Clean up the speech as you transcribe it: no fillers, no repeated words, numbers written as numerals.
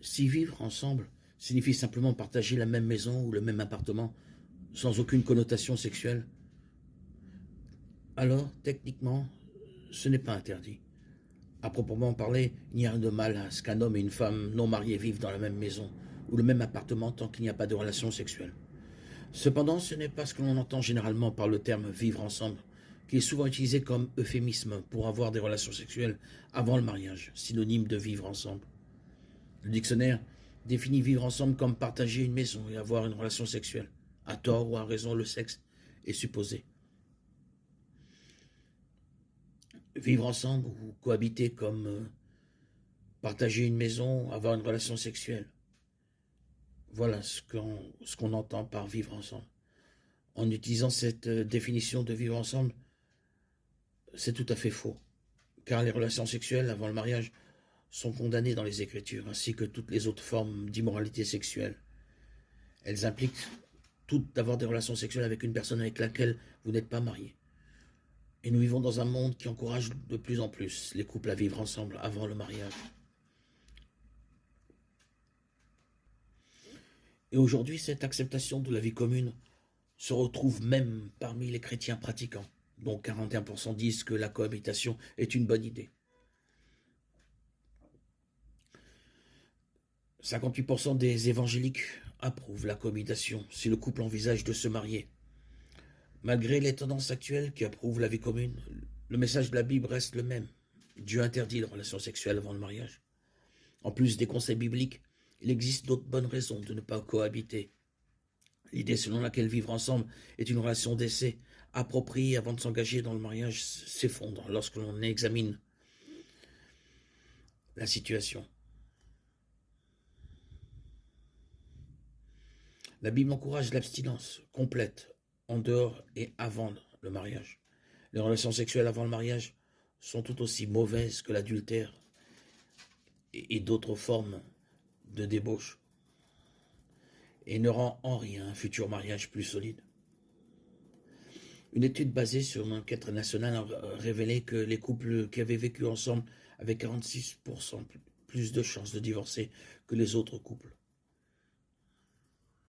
Si vivre ensemble signifie simplement partager la même maison ou le même appartement sans aucune connotation sexuelle, alors techniquement, ce n'est pas interdit. À proprement parler, il n'y a rien de mal à ce qu'un homme et une femme non mariés vivent dans la même maison ou le même appartement tant qu'il n'y a pas de relation sexuelle. Cependant, ce n'est pas ce que l'on entend généralement par le terme vivre ensemble, qui est souvent utilisé comme euphémisme pour avoir des relations sexuelles avant le mariage, synonyme de vivre ensemble. Le dictionnaire définit vivre ensemble comme partager une maison et avoir une relation sexuelle. À tort ou à raison, le sexe est supposé. Vivre ensemble ou cohabiter comme partager une maison, avoir une relation sexuelle. Voilà ce qu'on entend par vivre ensemble. En utilisant cette définition de vivre ensemble, c'est tout à fait faux, car les relations sexuelles avant le mariage sont condamnées dans les Écritures, ainsi que toutes les autres formes d'immoralité sexuelle. Elles impliquent toutes d'avoir des relations sexuelles avec une personne avec laquelle vous n'êtes pas marié. Et nous vivons dans un monde qui encourage de plus en plus les couples à vivre ensemble avant le mariage. Et aujourd'hui, cette acceptation de la vie commune se retrouve même parmi les chrétiens pratiquants, dont 41% disent que la cohabitation est une bonne idée. 58% des évangéliques approuvent la cohabitation si le couple envisage de se marier. Malgré les tendances actuelles qui approuvent la vie commune, le message de la Bible reste le même. Dieu interdit les relations sexuelles avant le mariage. En plus des conseils bibliques, il existe d'autres bonnes raisons de ne pas cohabiter. L'idée selon laquelle vivre ensemble est une relation d'essai appropriée avant de s'engager dans le mariage s'effondre lorsque l'on examine la situation. La Bible encourage l'abstinence complète en dehors et avant le mariage. Les relations sexuelles avant le mariage sont tout aussi mauvaises que l'adultère et d'autres formes de débauche et ne rend en rien un futur mariage plus solide. Une étude basée sur une enquête nationale a révélé que les couples qui avaient vécu ensemble avaient 46% plus de chances de divorcer que les autres couples.